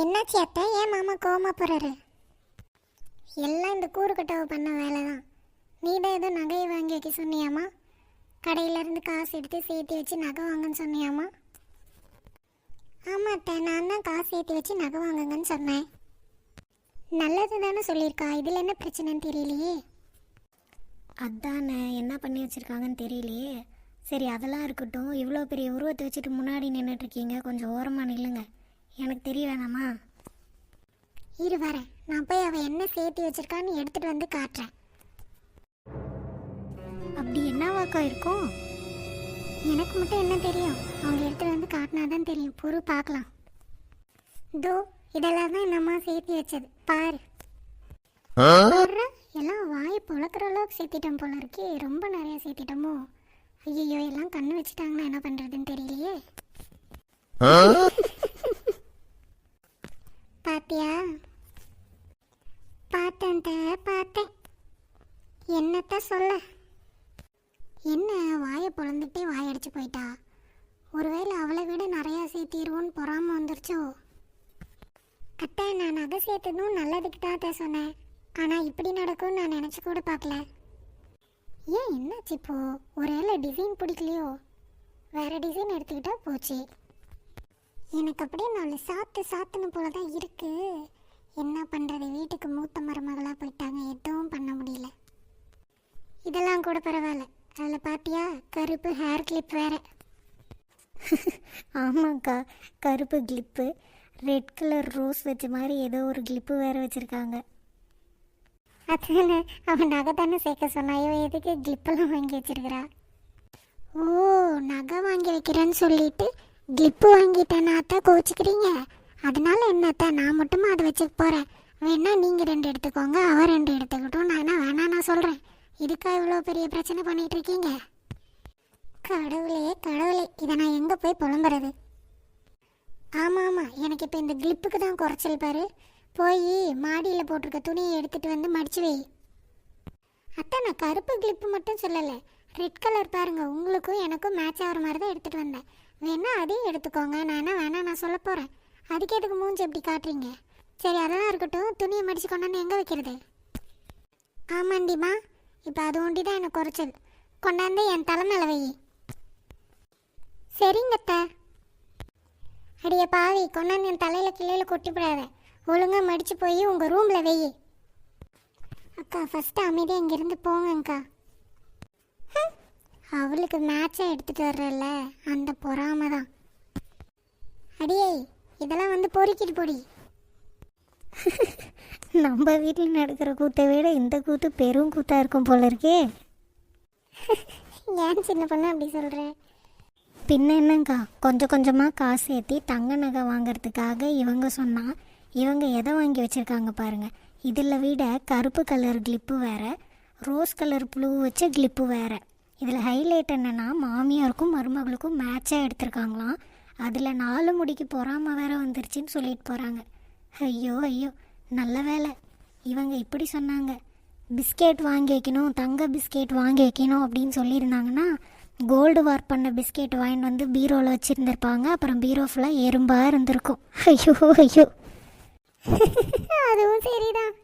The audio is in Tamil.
என்னாச்சு அத்தை? ஏன் மாமா கோவமா போறாரு? எல்லாம் இந்த கூறுக்கட்டவை பண்ண வேலை தான். நீ தான் ஏதோ நகையை வாங்கி வைக்க சொன்னியாமா? கடையிலேருந்து காசு எடுத்து சேர்த்து வச்சு நகை வாங்கன்னு சொன்னியாமா? ஆமாம் அத்தை, நான் தான் காசு சேர்த்து வச்சு நகை வாங்குங்கன்னு சொன்னேன். நல்லது தானே சொல்லியிருக்கா, இதில் என்ன பிரச்சனைன்னு தெரியலையே. அதானே என்ன பண்ணி வச்சுருக்காங்கன்னு தெரியலையே. சரி அதெல்லாம் இருக்கட்டும், இவ்வளோ பெரிய உருவத்தை வச்சுட்டு முன்னாடி நின்றுட்டுருக்கீங்க, கொஞ்சம் ஓரமாக நில்லுங்க. எனக்கு தெரிய வேணாமா? இரு வரேன், நான் போய் அவள் என்ன சேர்த்து வச்சிருக்கான்னு எடுத்துகிட்டு வந்து காட்டுறேன். அப்படி என்னவாக்கா இருக்கும்? எனக்கு மட்டும் என்ன தெரியும்? அவங்க எடுத்துகிட்டு வந்து காட்டினா தான் தெரியும். பொறு பார்க்கலாம். தோ இதெல்லாம் தான் நம்ம சேர்த்து வச்சது பாரு. எல்லாம் வாய் பொழக்கிற அளவுக்கு சேர்த்திட்டோம் போல இருக்கே. ரொம்ப நிறைய சேர்த்திட்டோமோ? ஐயோ, எல்லாம் கண்ணு வச்சுட்டாங்கன்னா என்ன பண்ணுறதுன்னு தெரியலையே. பாத்தியா? பார்த்தேன். என்னத்த சொல்ல? என்ன வாயை பொழந்துட்டே வாயடிச்சு போயிட்டா? ஒருவேளை அவளை விட நிறையா சேர்த்திடுவோன்னு பொறாம வந்துருச்சோ? அத்தை, நான் நகை சேர்த்ததும் நல்லதுக்கு தான் சொன்னேன். ஆனால் இப்படி நடக்கும்னு நான் நினச்சி கூட பார்க்கல. ஏன் என்னாச்சு இப்போ? ஒருவேளை டிசைன் பிடிக்கலையோ? வேறு டிசைன் எடுத்துக்கிட்டா போச்சு. எனக்கு அப்படியே நாலு சாத்துன்னு போல தான் இருக்குது. என்ன பண்ணுறது? வீட்டுக்கு மூத்த மருமகளாக போயிட்டாங்க, எதுவும் பண்ண முடியல. இதெல்லாம் கூட பரவாயில்ல. அதில் பார்த்தியா, கருப்பு ஹேர் கிளிப் வேறு. ஆமாக்கா, கருப்பு கிளிப்பு, ரெட் கலர் ரோஸ் வச்ச மாதிரி ஏதோ ஒரு கிளிப்பு வேறு வச்சுருக்காங்க. அதுன்னு அவன் நகை தானே சேர்க்க சொன்னாயோ? எதுக்கு கிளிப்பெல்லாம் வாங்கி வச்சிருக்கிறா? ஓ, நகை வாங்கி வைக்கிறேன்னு சொல்லிட்டு கிளிப்பு வாங்கிட்டேன்னா அத்தான் கோச்சிக்கிறீங்க. அதனால என்னத்தா, நான் மட்டுமா அதை வச்சுக்க போகிறேன்? வேணா நீங்கள் 2 எடுத்துக்கோங்க, அவன் 2 எடுத்துக்கிட்டோம். நான் என்ன வேணா நான் சொல்கிறேன். இதுக்கா இவ்வளோ பெரிய பிரச்சனை பண்ணிகிட்டு இருக்கீங்க? கடவுளே, இதை நான் எங்கே போய் புலம்புறது? ஆமாம், எனக்கு இப்போ இந்த கிளிப்புக்கு தான் குறைச்சல் பாரு. போய் மாடியில் போட்டிருக்க துணியை எடுத்துகிட்டு வந்து மடிச்சு வை. அத்தை, நான் கருப்பு கிளிப்பு மட்டும் சொல்லலை, ரெட் கலர் பாருங்கள், உங்களுக்கும் எனக்கும் மேட்ச் ஆகிற மாதிரி தான் எடுத்துகிட்டு வந்தேன். வேணா அதையும் எடுத்துக்கோங்க. நான் வேணா நான் சொல்ல போகிறேன். அதுக்கு எதுக்கு மூஞ்சி எப்படி காட்டுறீங்க? சரி அதெல்லாம் இருக்கட்டும், துணியை மடித்து கொண்டாந்து எங்கே வைக்கிறது? ஆமாண்டிம்மா, இப்போ அது ஒண்டி தான் எனக்கு குறைச்சல். கொண்டாந்து என் தலை மேலே வை. சரிங்கத்த. அடியே பாவி, கொண்டாந்து என் தலையில் கிளையில் கொட்டிவிடாத. ஒழுங்காக மடித்து போய் உங்கள் ரூமில் வை. அக்கா, ஃபஸ்ட்டு அமைதியாக இங்கேருந்து போங்கக்கா. அவளுக்கு மேட்சாக எடுத்துகிட்டு வர்றல, அந்த பொறாம தான். அடியே, இதெல்லாம் வந்து பொறுக்கிட்டு போடி. நம்ம வீட்டில் நடக்கிற கூத்தை விட இந்த கூத்து பெரும் கூத்தாக இருக்கும் போல இருக்கே. ஏன் சின்ன பொண்ணு அப்படி சொல்கிறேன்? பின்ன என்னங்கா, கொஞ்சம் கொஞ்சமாக காசு ஏற்றி தங்க நகை வாங்கிறதுக்காக இவங்க சொன்னால் இவங்க எதை வாங்கி வச்சுருக்காங்க பாருங்கள். இதில் விட கருப்பு கலர் கிளிப்பு வேறு, ரோஸ் கலர் ப்ளூ வச்ச கிளிப்பு வேறு. இதில் ஹைலைட் என்னென்னா, மாமியாருக்கும் மருமகளுக்கும் மேட்சாக எடுத்திருக்காங்களாம். அதில் 4 முடிக்கு பொறாமல் வேறு வந்துருச்சுன்னு சொல்லிட்டு போகிறாங்க. ஐயோ, நல்ல வேலை இவங்க இப்படி சொன்னாங்க. பிஸ்கெட் வாங்கி வைக்கணும், தங்க பிஸ்கெட் வாங்கி வைக்கணும் அப்படின்னு சொல்லியிருந்தாங்கன்னா, கோல்டு வார் பண்ண பிஸ்கெட் வாங்கிட்டு வந்து பீரோவில் வச்சுருந்துருப்பாங்க. அப்புறம் பீரோ ஃபுல்லாக எறும்பாக இருந்திருக்கும். ஐயோ. அதுவும் சரிதான்.